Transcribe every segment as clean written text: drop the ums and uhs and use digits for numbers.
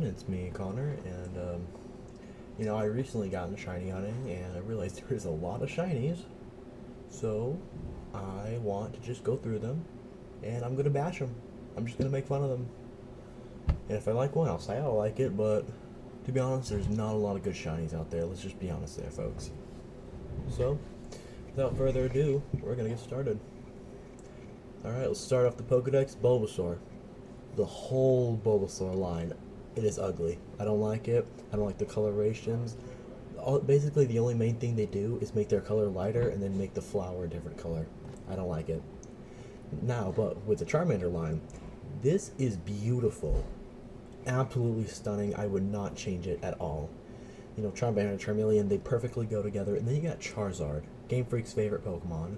it's me, Connor, and I recently got into shiny hunting, and I realized there's a lot of shinies, so I want to just go through them, and I'm gonna bash them. I'm just gonna make fun of them, and if I like one, I'll say I like it. But to be honest, there's not a lot of good shinies out there. Let's just be honest there, folks. So, without further ado, we're gonna get started. All right, let's start off the Pokedex. Bulbasaur. The whole Bulbasaur line, it is ugly. I don't like it. I don't like the colorations. Basically, the only main thing they do is make their color lighter and then make the flower a different color. I don't like it. Now, but with the Charmander line, this is beautiful. Absolutely stunning. I would not change it at all. Charmander and Charmeleon, they perfectly go together. And then you got Charizard, Game Freak's favorite Pokemon.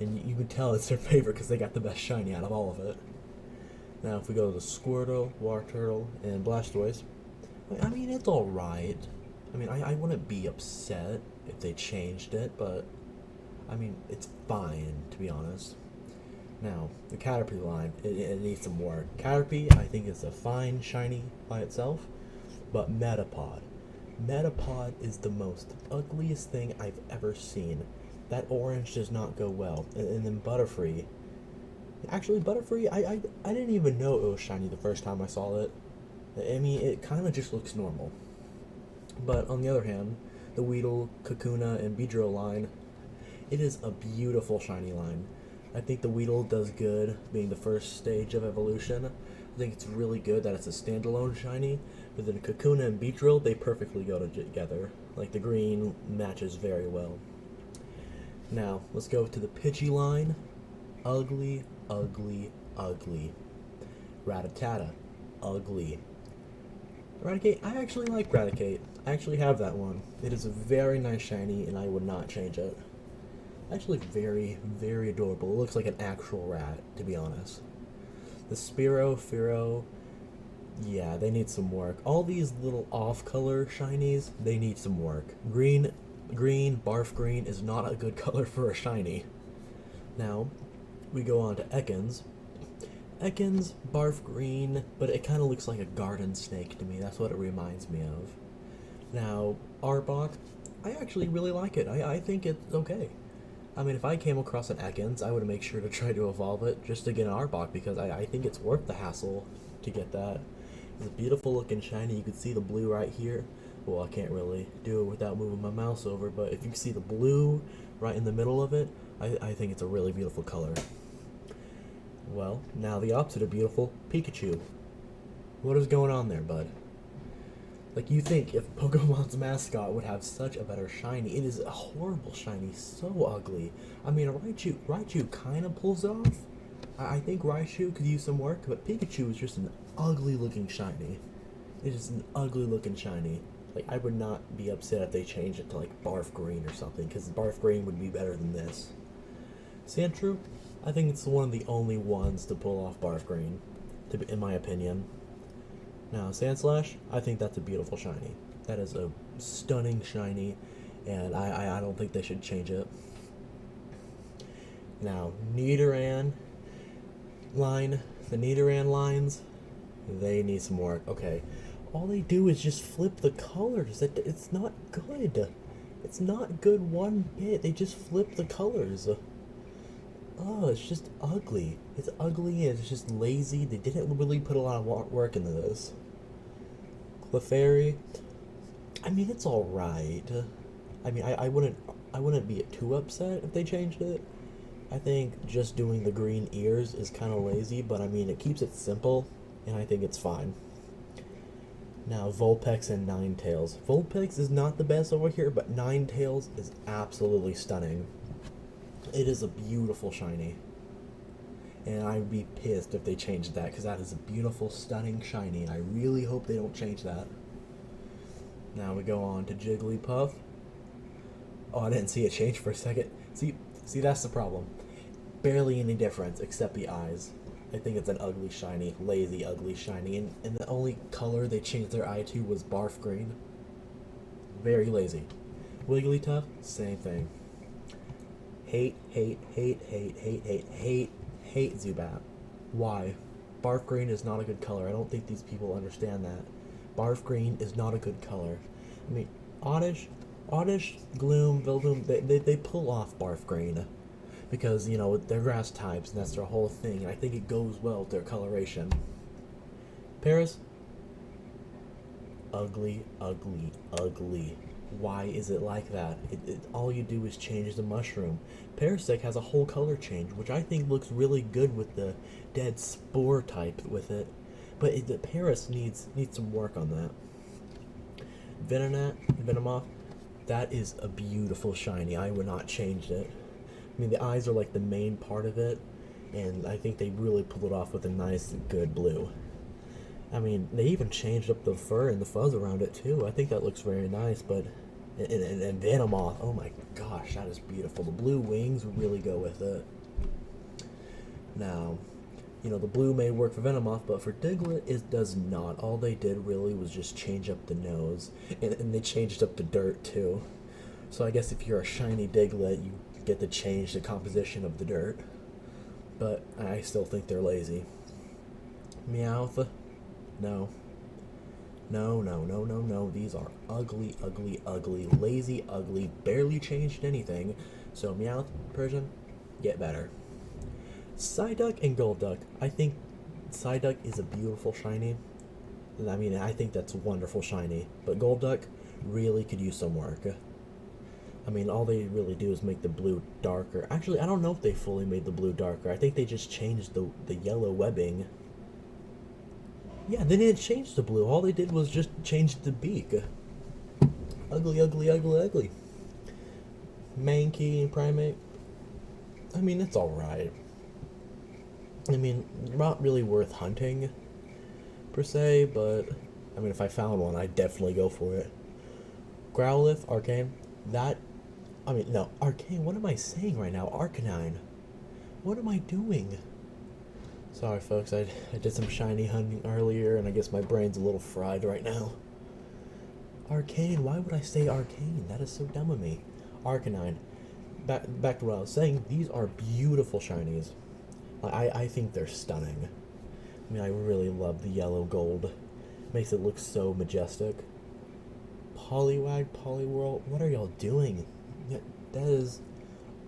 And you can tell it's their favorite because they got the best shiny out of all of it. Now, if we go to the Squirtle, Wartortle, and Blastoise, I mean, it's alright. I mean, I wouldn't be upset if they changed it, but, I mean, it's fine, to be honest. Now, the Caterpie line, it needs some work. Caterpie, I think, is a fine shiny by itself, but Metapod. Metapod is the most ugliest thing I've ever seen. That orange does not go well. And then Butterfree. Actually, Butterfree, I didn't even know it was shiny the first time I saw it. I mean, it kind of just looks normal. But on the other hand, the Weedle, Kakuna, and Beedrill line, it is a beautiful shiny line. I think the Weedle does good being the first stage of evolution. I think it's really good that it's a standalone shiny. But then Kakuna and Beedrill, they perfectly go together. Like, the green matches very well. Now, let's go to the Pidgey line. Ugly, ugly, ugly. Rattata, ugly. Raticate, I actually like Raticate. I actually have that one. It is a very nice shiny, and I would not change it. Actually, very, very adorable. It looks like an actual rat, to be honest. The Spearow, Fearow, yeah, they need some work. All these little off-color shinies, they need some work. Green, Barf Green is not a good color for a shiny. Now, we go on to Ekans. Ekans, Barf Green, but it kind of looks like a garden snake to me. That's what it reminds me of. Now, Arbok, I actually really like it. I think it's okay. I mean, if I came across an Ekans, I would make sure to try to evolve it just to get an Arbok because I think it's worth the hassle to get that. It's a beautiful looking shiny. You can see the blue right here. Well, I can't really do it without moving my mouse over, but if you can see the blue right in the middle of it, I think it's a really beautiful color. Well, now the opposite of beautiful, Pikachu. What is going on there, bud? Like, you think if Pokemon's mascot would have such a better shiny, it is a horrible shiny, so ugly. I mean, Raichu kind of pulls it off. I think Raichu could use some work, but Pikachu is just an ugly looking shiny. It is an ugly looking shiny. Like, I would not be upset if they changed it to, like, Barf Green or something, because Barf Green would be better than this. Sandshrew, I think it's one of the only ones to pull off Barf Green, in my opinion. Now, Sandslash, I think that's a beautiful shiny. That is a stunning shiny, and I don't think they should change it. Now, Nidoran line, the Nidoran lines, they need some work. Okay, all they do is just flip the colors. It's not good. It's not good one bit. They just flip the colors. Oh, it's just ugly. It's ugly and it's just lazy. They didn't really put a lot of work into this. Clefairy, I mean, it's alright. I mean, I wouldn't be too upset if they changed it. I think just doing the green ears is kind of lazy, but I mean, it keeps it simple, and I think it's fine. Now, Vulpix and Ninetales. Vulpix is not the best over here, but Ninetales is absolutely stunning. It is a beautiful shiny. And I'd be pissed if they changed that, because that is a beautiful, stunning shiny, and I really hope they don't change that. Now we go on to Jigglypuff. Oh, I didn't see it change for a second. See, that's the problem. Barely any difference, except the eyes. I think it's an ugly shiny, lazy ugly shiny, and the only color they changed their eye to was Barf Green. Very lazy. Wigglytuff, same thing. Hate Zubat. Why? Barf Green is not a good color. I don't think these people understand that. Barf green is not a good color. I mean, Oddish, Gloom, Veldoom, they pull off Barf green because, you know, they're grass types and that's their whole thing, and I think it goes well with their coloration. Paris, ugly, ugly, ugly. Why is it like that? All you do is change the mushroom. Parasect has a whole color change, which I think looks really good with the dead spore type with it. But the Paris needs some work on that. Venomoth, that is a beautiful shiny. I would not change it. I mean, the eyes are like the main part of it, and I think they really pulled it off with a nice, good blue. I mean, they even changed up the fur and the fuzz around it too. I think that looks very nice, but... And Venomoth, oh my gosh, that is beautiful. The blue wings really go with it. Now, you know, the blue may work for Venomoth, but for Diglett, it does not. All they did really was just change up the nose, and they changed up the dirt too. So I guess if you're a shiny Diglett, you get to change the composition of the dirt. But I still think they're lazy. Meowth, no. No. These are ugly, ugly, ugly, lazy, ugly, barely changed anything. So Meowth, Persian, get better. Psyduck and Golduck. I think Psyduck is a beautiful shiny. I mean, I think that's a wonderful shiny. But Golduck really could use some work. I mean, all they really do is make the blue darker. Actually, I don't know if they fully made the blue darker. I think they just changed the yellow webbing. Yeah, they didn't change the blue. All they did was just change the beak. Ugly, ugly, ugly, ugly. Mankey and Primate. I mean, it's alright. I mean, not really worth hunting, per se, but... I mean, if I found one, I'd definitely go for it. Growlithe, Arcane. That... I mean, no, Arcane, what am I saying right now? Arcanine. What am I doing? Sorry, folks, I did some shiny hunting earlier, and I guess my brain's a little fried right now. Arcane, why would I say Arcane? That is so dumb of me. Arcanine. Back to what I was saying, these are beautiful shinies. I think they're stunning. I mean, I really love the yellow gold. Makes it look so majestic. Poliwag, Poliwhirl, what are y'all doing? That is...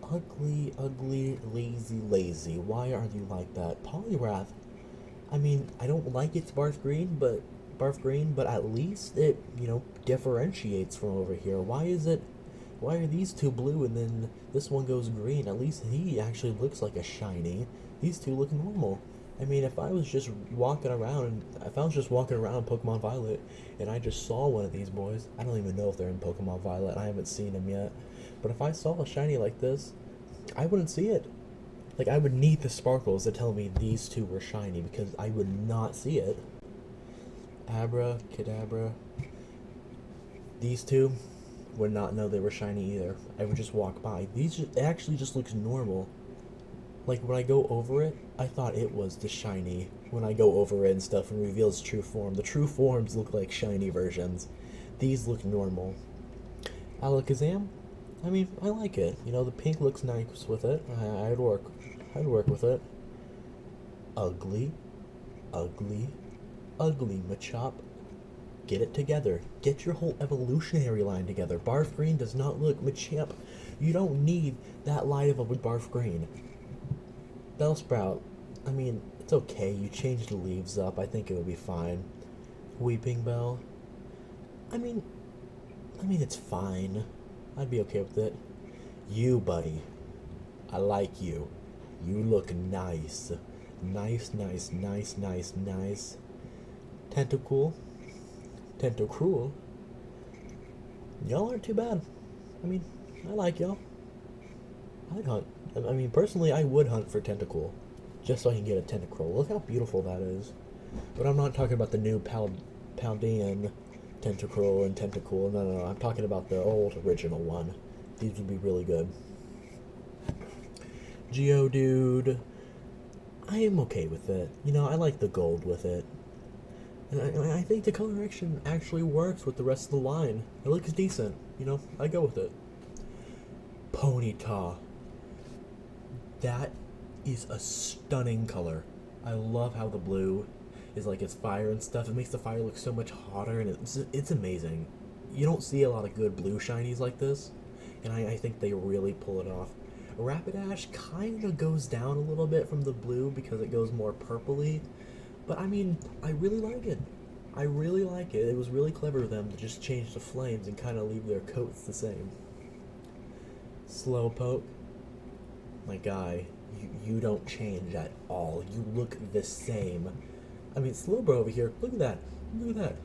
ugly, ugly, lazy, lazy. Why are you like that? Poliwrath, I mean, I don't like its Barf green, but at least it, you know, differentiates from over here. Why are these two blue and then this one goes green? At least he actually looks like a shiny. These two look normal. I mean, if I was just walking around Pokemon Violet and I just saw one of these boys, I don't even know if they're in Pokemon Violet, I haven't seen them yet, but if I saw a shiny like this, I wouldn't see it. Like, I would need the sparkles to tell me these two were shiny, because I would not see it. Abra, Kadabra, these two would not know they were shiny either. I would just walk by. It actually just looks normal. Like, when I go over it, I thought it was the shiny. When I go over it and stuff and reveals true form, the true forms look like shiny versions. These look normal. Alakazam, I mean, I like it. You know, the pink looks nice with it. I'd work with it. Ugly, ugly, ugly, Machop. Get it together. Get your whole evolutionary line together. Barf green does not look... Machop, you don't need that light of a Barf green. Bellsprout, I mean, it's okay. You change the leaves up. I think it would be fine. Weeping Bell, I mean, it's fine. I'd be okay with it. You, buddy, I like you. You look nice. Nice. Tentacool. Y'all aren't too bad. I mean, I like y'all. I'd hunt. I mean, personally, I would hunt for Tentacool, just so I can get a Tentacruel. Look how beautiful that is. But I'm not talking about the new Paldean Tentacruel and Tentacool. No. I'm talking about the old original one. These would be really good. Geodude, I am okay with it. You know, I like the gold with it. And I think the coloration actually works with the rest of the line. It looks decent. You know, I go with it. Ponyta. That is a stunning color. I love how the blue is like its fire and stuff. It makes the fire look so much hotter, and it's amazing. You don't see a lot of good blue shinies like this, and I think they really pull it off. Rapidash kind of goes down a little bit from the blue because it goes more purpley, but I mean, I really like it. I really like it. It was really clever of them to just change the flames and kind of leave their coats the same. Slowpoke, my guy, you don't change at all. You look the same. I mean, Slowbro over here, look at that. Look at that.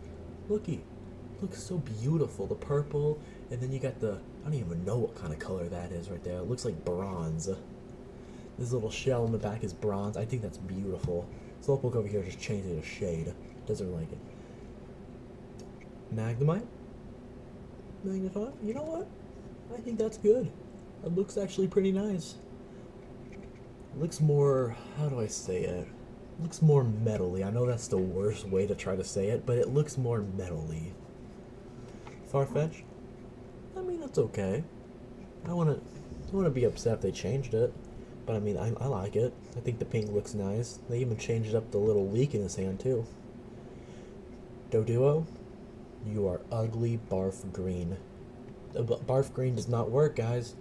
Looky. Looks so beautiful. The purple, and then you got the, I don't even know what kind of color that is right there. It looks like bronze. This little shell in the back is bronze. I think that's beautiful. Slowpoke over here just changed it a shade. Doesn't like it. Magnemite? Magnified? You know what? I think that's good. It looks actually pretty nice. It looks more, how do I say it? It looks more metally. I know that's the worst way to try to say it, but it looks more metally. Farfetch? I mean, that's okay. I wouldn't be upset if they changed it. But I mean, I like it. I think the pink looks nice. They even changed up the little leak in his hand, too. Doduo? You are ugly barf green. Barf green does not work, guys.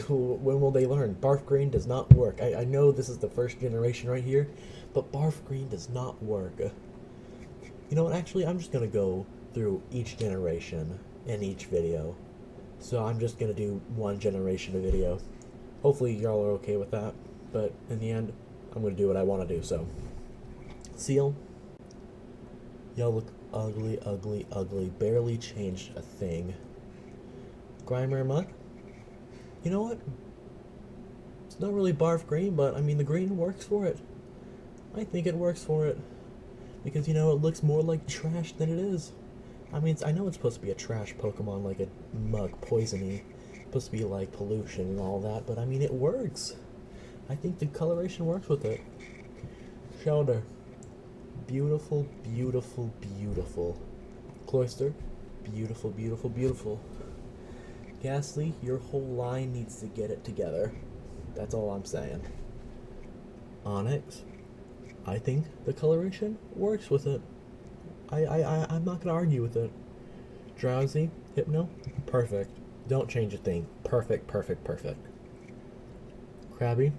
When will they learn? Barf green does not work. I know this is the first generation right here, but barf green does not work. You know what, actually, I'm just going to go through each generation in each video. So I'm just going to do one generation of video. Hopefully y'all are okay with that, but in the end, I'm going to do what I want to do, so. Seal. Y'all look ugly, ugly, ugly. Barely changed a thing. Grimer Muck. You know what? It's not really barf green, but I mean the green works for it. I think it works for it. Because, you know, it looks more like trash than it is. I mean, I know it's supposed to be a trash Pokemon, like a mug, poisony. It's supposed to be like pollution and all that, but I mean, it works. I think the coloration works with it. Shoulder. Beautiful, beautiful, beautiful. Cloyster. Beautiful, beautiful, beautiful. Ghastly, your whole line needs to get it together. That's all I'm saying. Onyx. I think the coloration works with it. I'm not gonna argue with it. Drowsy, Hypno, perfect. Don't change a thing. Perfect, perfect, perfect. Krabby.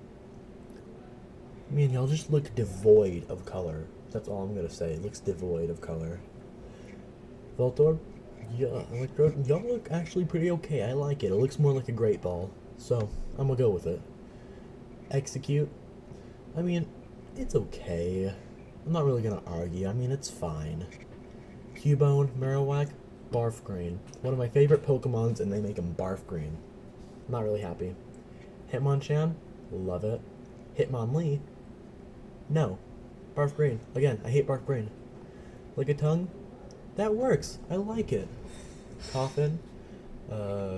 I mean, y'all just look devoid of color. That's all I'm gonna say. It looks devoid of color. Voltorb, yeah, Electrode, y'all look actually pretty okay. I like it. It looks more like a Great Ball, so I'm gonna go with it. Execute. I mean, it's okay. I'm not really gonna argue. I mean, it's fine. Cubone, Marowak, barf green. One of my favorite Pokemons, and they make them barf green. I'm not really happy. Hitmonchan, love it. Hitmonlee, no. Barf green. Again, I hate barf green. Lickitung, that works. I like it. Coffin,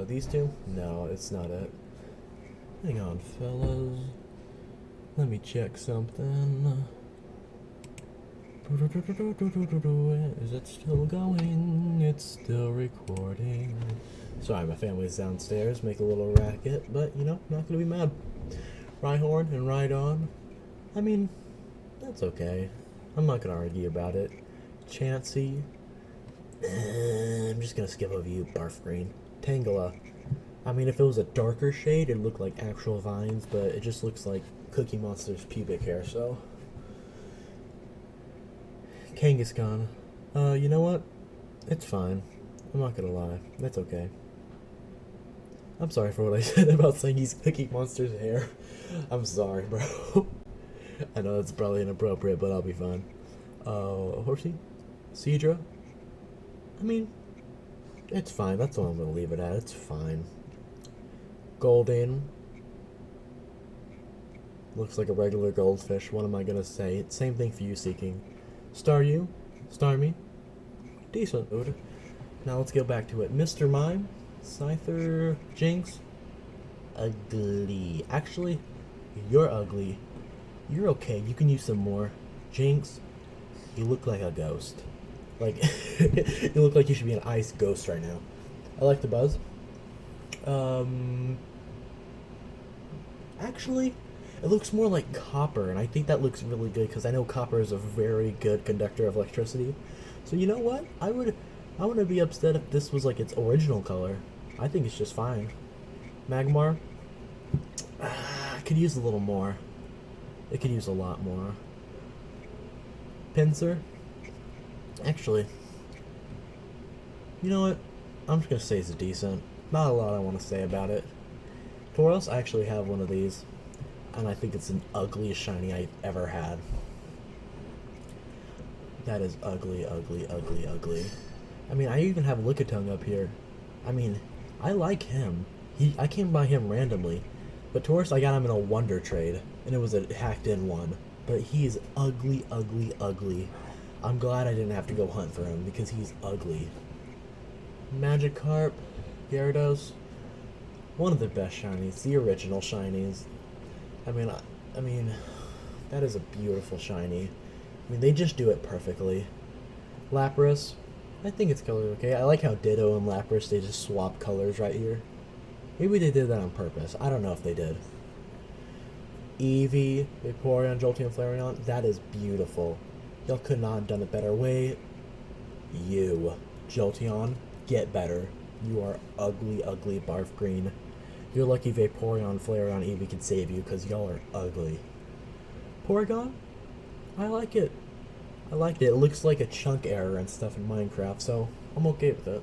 these two? No, it's not it. Hang on, fellas. Let me check something. Is it still going? It's still recording. Sorry, my family's downstairs, make a little racket, but, you know, not gonna be mad. Rhyhorn and Rhydon. I mean, that's okay. I'm not gonna argue about it. Chansey. I'm just gonna skip over you, barf green. Tangela. I mean, if it was a darker shade, it'd look like actual vines, but it just looks like Cookie Monster's pubic hair, so. Kangaskhan. You know what? It's fine. I'm not gonna lie. That's okay. I'm sorry for what I said about saying he's Cookie Monster's hair. I'm sorry, bro. I know that's probably inappropriate, but I'll be fine. Horsey? Seadra? I mean, it's fine. That's all I'm gonna leave it at. It's fine. Goldane. Looks like a regular goldfish. What am I gonna say? Same thing for you, Seeking. Staryu, Starmie, decent, dude. Now let's go back to it. Mr. Mime, Scyther, Jinx, ugly. Actually, you're ugly. You're okay. You can use some more. Jinx, you look like a ghost. Like, you look like you should be an ice ghost right now. I like the buzz. Actually, It looks more like copper, and I think that looks really good because I know copper is a very good conductor of electricity. So you know what? I wouldn't be upset if this was like its original color. I think it's just fine. Magmar, could use a little more. It could use a lot more. Pinsir, actually, you know what? I'm just gonna say it's decent. Not a lot I want to say about it. Tauros, I actually have one of these, and I think it's the ugliest shiny I've ever had. That is ugly, ugly, ugly, ugly. I mean, I even have Lickitung up here. I mean, I like him. I came by him randomly, but Tauros, I got him in a Wonder Trade, and it was a hacked-in one. But he's ugly, ugly, ugly. I'm glad I didn't have to go hunt for him because he's ugly. Magikarp, Gyarados, one of the best shinies, the original shinies. I mean, that is a beautiful shiny. I mean, they just do it perfectly. Lapras, I think it's colored okay. I like how Ditto and Lapras, they just swap colors right here. Maybe they did that on purpose. I don't know if they did. Eevee, Vaporeon, Jolteon, Flareon, that is beautiful. Y'all could not have done it better. Way, you, Jolteon, get better. You are ugly, ugly barf green. You're lucky Vaporeon, Flareon, Eevee can save you because y'all are ugly. Porygon, I like it. I liked it. It looks like a chunk error and stuff in Minecraft, so I'm okay with it.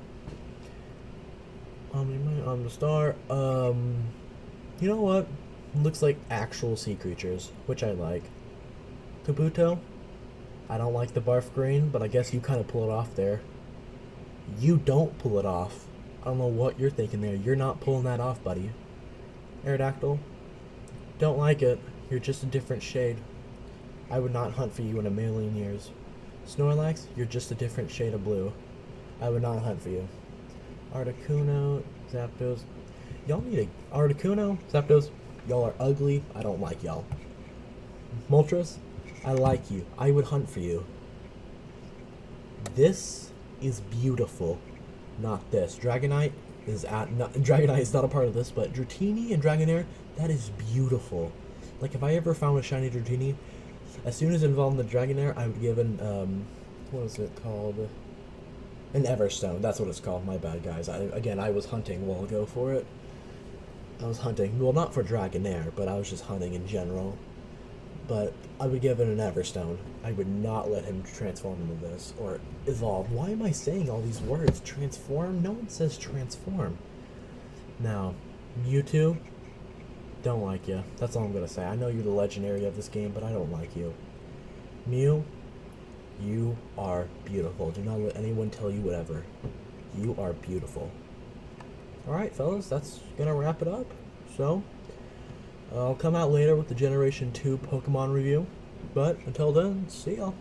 On the star, you know what? It looks like actual sea creatures, which I like. Kabuto, I don't like the barf green, but I guess you kind of pull it off there. You don't pull it off. I don't know what you're thinking there. You're not pulling that off, buddy. Aerodactyl, don't like it. You're just a different shade. I would not hunt for you in a million years. Snorlax, you're just a different shade of blue. I would not hunt for you. Articuno, Zapdos, y'all need a... Articuno, Zapdos, y'all are ugly. I don't like y'all. Moltres, I like you. I would hunt for you. This is beautiful. Not this. Dragonite is Dragonite is not a part of this, but Dratini and Dragonair, that is beautiful. Like, if I ever found a shiny Dratini, as soon as it involved in the Dragonair, I would give an, what is it called? An Everstone. That's what it's called. My bad, guys. I was hunting a while ago for it. I was hunting. Well, not for Dragonair, but I was just hunting in general. But I would give it an Everstone. I would not let him transform into this, or evolve. Why am I saying all these words? Transform? No one says transform. Now, Mewtwo, don't like you. That's all I'm going to say. I know you're the legendary of this game, but I don't like you. Mew, you are beautiful. Do not let anyone tell you whatever. You are beautiful. Alright, fellas, that's going to wrap it up. So, I'll come out later with the Generation 2 Pokemon review. But until then, see y'all.